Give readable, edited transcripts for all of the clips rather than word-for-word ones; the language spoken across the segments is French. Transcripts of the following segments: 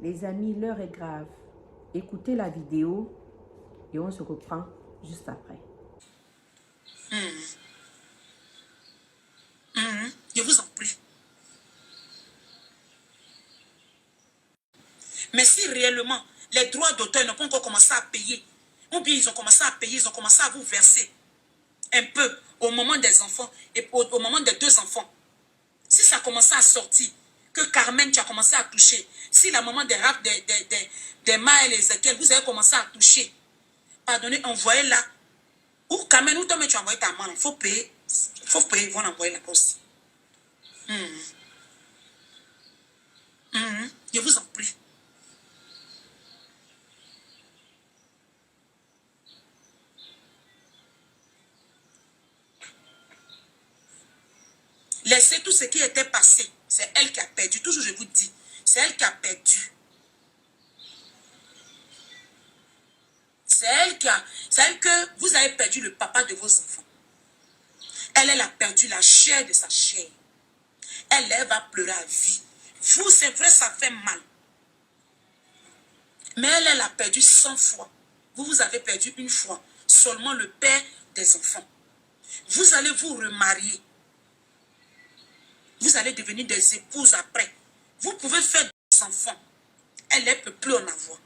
Les amis, l'heure est grave. Écoutez la vidéo et on se reprend juste après. Je vous en prie. Mais si réellement les droits d'auteur n'ont pas encore commencé à payer, ou bien ils ont commencé à payer, ils ont commencé à vous verser un peu au moment des enfants et au moment des deux enfants, si ça a commencé à sortir, que Carmen, tu as commencé à toucher, si la maman des Maël et Ezekiel, vous avez commencé à toucher, pardonnez, envoyez-la. Ou Carmen, ou toi, mais tu as envoyé ta maman, il faut payer, ils vont l'envoyer là-bas aussi. Je vous en prie. Laissez tout ce qui était passé. C'est elle qui a perdu. Toujours je vous dis, c'est elle qui a perdu. C'est elle que vous avez perdu le papa de vos enfants. Elle a perdu la chair de sa chair. Elle va pleurer à vie. Vous, c'est vrai, ça fait mal. Mais elle a perdu 100 fois. Vous avez perdu une fois. Seulement le père des enfants. Vous allez vous remarier. Vous allez devenir des épouses après. Vous pouvez faire des enfants. Elle ne peut plus en avoir.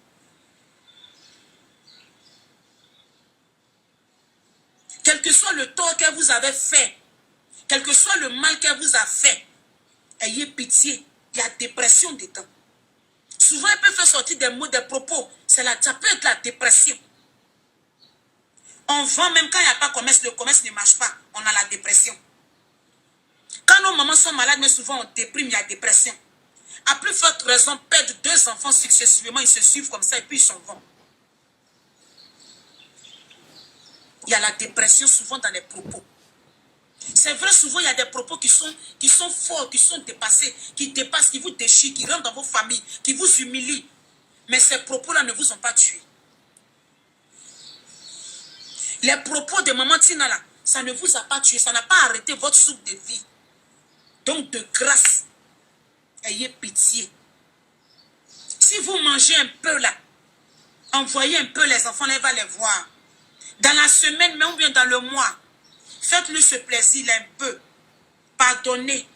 Quel que soit le tort qu'elle vous avait fait, quel que soit le mal qu'elle vous a fait, ayez pitié. Il y a dépression dedans. Souvent, elle peut faire sortir des mots, des propos. Ça peut être la dépression. On vend même quand il n'y a pas de commerce, le commerce ne marche pas. On a la dépression. Quand nos mamans sont malades, mais souvent on déprime, il y a dépression. À plus forte raison, perdre 2 enfants successivement, ils se suivent comme ça et puis ils s'en vont. Il y a la dépression souvent dans les propos. C'est vrai, souvent il y a des propos qui sont forts, qui sont dépassés, qui dépassent, qui vous déchirent, qui rentrent dans vos familles, qui vous humilient. Mais ces propos-là ne vous ont pas tué. Les propos de Maman Tina là, ça ne vous a pas tué, ça n'a pas arrêté votre soupe de vie. Donc de grâce, ayez pitié. Si vous mangez un peu là, envoyez un peu les enfants, là, elle va les voir. Dans la semaine, mais ou bien dans le mois, faites-lui ce plaisir là un peu. Pardonnez.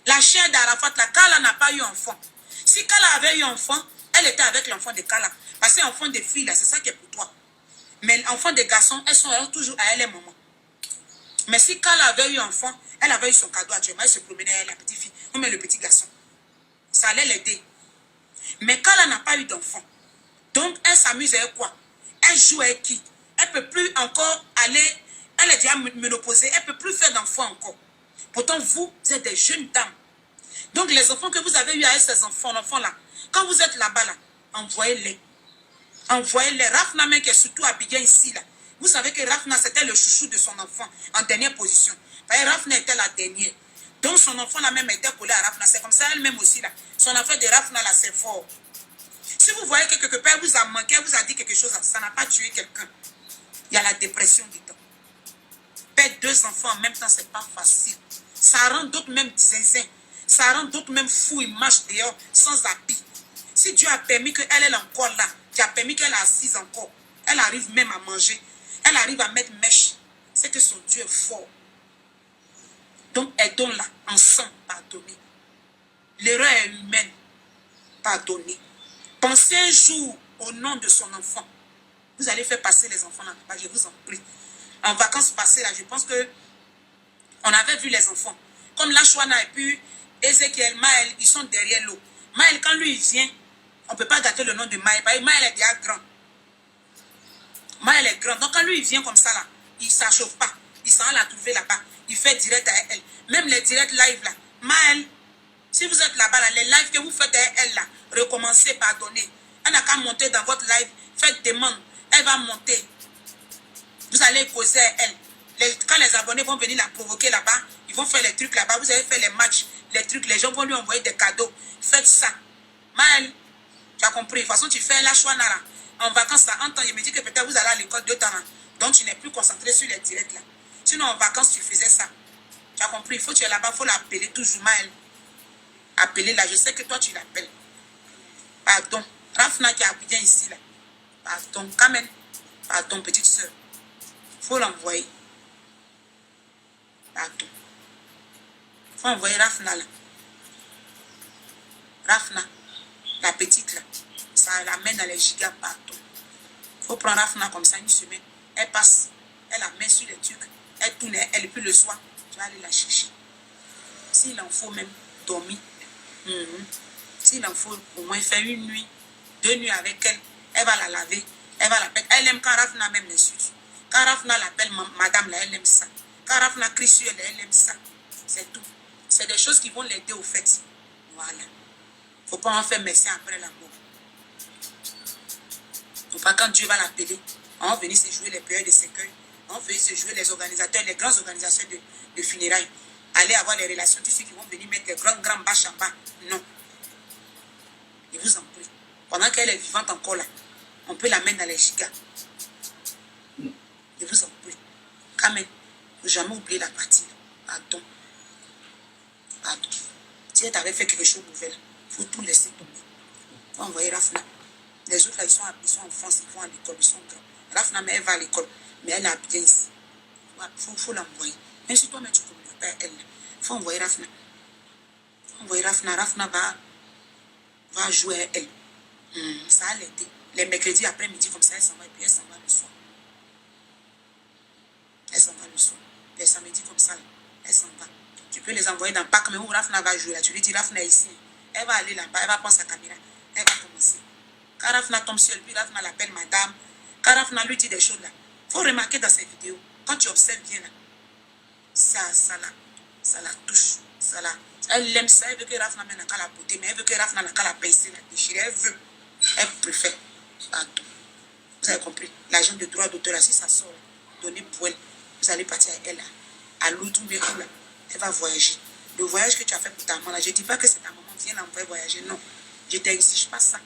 La chair d'Arafat, la Kala n'a pas eu enfant. Si Kala avait eu enfant, elle était avec l'enfant de Kala. Parce que l'enfant des filles là, c'est ça qui est pour toi. Mais l'enfant des garçons, elles sont toujours à elle et maman. Mais si Kala avait eu enfant, elle avait eu son cadeau actuellement, elle se promenait avec la petite fille, ou même le petit garçon. Ça allait l'aider. Mais Kala n'a pas eu d'enfant. Donc, elle s'amuse avec quoi? Elle joue avec qui? Elle ne peut plus encore aller, elle est déjà ménopausée, elle ne peut plus faire d'enfant encore. Pourtant, vous êtes des jeunes dames. Donc, les enfants que vous avez eu avec ces enfants-là, quand vous êtes là-bas, là, envoyez-les. Envoyez-les. Rafna, même qui est surtout habillée ici, là. Vous savez que Rafna, c'était le chouchou de son enfant, en dernière position. Parce que Rafna était la dernière. Donc, son enfant, là, même était collé à Rafna. C'est comme ça, elle-même aussi, là. Son affaire de Rafna, là, c'est fort. Si vous voyez que quelque part, vous a manqué, vous a dit quelque chose, ça n'a pas tué quelqu'un. Il y a la dépression dedans. Perdre 2 enfants en même temps, c'est pas facile. Ça rend d'autres même zinzin. Ça rend d'autres même fous, ils marchent dehors sans habit. Si Dieu a permis qu'elle est encore là, Dieu a permis qu'elle est assise encore, elle arrive même à manger, elle arrive à mettre mèche, c'est que son Dieu est fort. Donc aidons-la ensemble, pardonnez. L'erreur est humaine, pardonnez. Pensez un jour au nom de son enfant. Vous allez faire passer les enfants là-bas, je vous en prie. En vacances passées, là, je pense que on avait vu les enfants. Comme Lachouana et puis Ezekiel, Maël, ils sont derrière l'eau. Maël, quand lui, il vient, on ne peut pas gâter le nom de Maël. Maël est déjà grand. Maël est grand. Donc quand lui, il vient comme ça, là, il ne s'achauffe pas. Il s'en va la trouver là-bas. Il fait direct à elle. Même les directs live, là. Maël, si vous êtes là-bas, là, les lives que vous faites à elle, là, recommencez, pardonnez. Elle n'a qu'à monter dans votre live. Faites demande. Elle va monter. Vous allez causer à elle. Quand les abonnés vont venir la provoquer là-bas, ils vont faire les trucs là-bas. Vous allez faire les matchs, les trucs. Les gens vont lui envoyer des cadeaux. Faites ça. Maël, tu as compris. De toute façon, tu fais la choix là. En vacances, ça entend. Je me dis que peut-être vous allez à l'école 2 temps là. Donc, tu n'es plus concentré sur les directs là. Sinon, en vacances, tu faisais ça. Tu as compris. Il faut que tu es là-bas. Il faut l'appeler toujours, Maël. Appeler là. Je sais que toi, tu l'appelles. Pardon. Rafna qui a bien ici, là. Pardon, quand même. Pardon, petite soeur. Faut l'envoyer. Pardon. Faut envoyer Rafna, là. Rafna, la petite, là. Ça l'amène dans les gigas partout. Faut prendre Rafna comme ça une semaine. Elle passe. Elle la met sur les trucs. Elle tourne, elle, puis le soir, tu vas aller la chercher. S'il en faut même dormir. S'il en faut au moins faire une nuit, 2 nuits avec elle, elle va la laver, elle va la mettre. Elle aime quand Rafna même l'insulte. Quand Rafna l'appelle madame, là, elle aime ça. Quand Rafna crie sur elle, elle aime ça. C'est tout. C'est des choses qui vont l'aider au fait. Voilà. Faut pas en faire merci après la mort. Faut pas quand Dieu va l'appeler, on va venir se jouer les périodes de cercueil, on va venir se jouer les organisateurs, les grands organisateurs de funérailles. Aller avoir les relations, tous ceux qui vont venir mettre des grands bâches en bas. Non. Je vous en prie. Pendant qu'elle est vivante encore là, on peut la mettre dans les gigas. Je vous en prie. Quand même, il ne faut jamais oublier la partie. Pardon. Pardon. Si elle t'avait fait quelque chose de mauvais, il faut tout laisser tomber. Il faut envoyer Rafna. Les autres là, ils sont en France, ils vont à l'école, ils sont grands. Rafna, mais elle va à l'école, mais elle a bien ici. Il faut l'envoyer. Même si toi-même tu ne communiques pas elle, il faut envoyer Rafna. Il faut envoyer Rafna. Rafna va jouer à elle. Ça a l'aider. Les mercredis après-midi, comme ça, elle s'en va et puis elle s'en va le soir. Elle s'en va le soir. Les samedis comme ça, elle s'en va. Tu peux les envoyer dans le parc, mais où Rafna va jouer là. Tu lui dis, Rafna est ici. Elle va aller là-bas, elle va prendre sa caméra. Elle va commencer. Quand Rafna tombe sur lui, Rafna l'appelle madame. Quand Rafna lui dit des choses là, il faut remarquer dans ses vidéos, quand tu observes bien là, ça la touche. Elle aime ça, elle veut que Rafna mène à la beauté, mais elle veut que Rafna n'a qu'à la pincer, la déchirer. Elle préfère. Pardon. Vous avez compris? L'agent de droit d'auteur, si ça sort, donnez pour elle. Vous allez partir avec elle là, à l'autre là. Elle va voyager. Le voyage que tu as fait pour ta maman là, je ne dis pas que c'est ta maman, viens l'envoyer voyager. Non, je ne t'exige pas ça.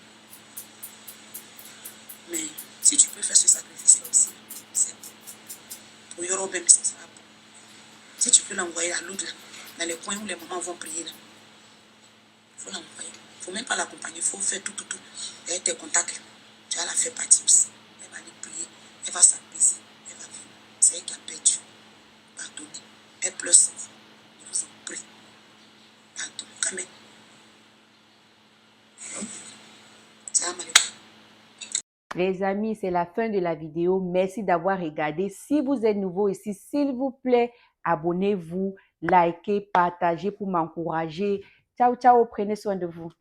Mais si tu peux faire ce sacrifice-là aussi, c'est bon. Pour Yoro même, ça sera bon. Si tu peux l'envoyer à l'autre, dans les coins où les mamans vont prier, là, il faut l'envoyer. Il ne faut même pas l'accompagner, il faut faire tout. Et tes contacts, tu vas la faire partie aussi. Elle va aller prier, elle va s'apaiser, elle va vivre. C'est elle qui a perdu. Pardonnez. Elle pleure sans vous. Je vous en prie. Pardon, quand même. Salam alaikum. Les amis, c'est la fin de la vidéo. Merci d'avoir regardé. Si vous êtes nouveau ici, s'il vous plaît, abonnez-vous, likez, partagez pour m'encourager. Ciao, ciao, prenez soin de vous.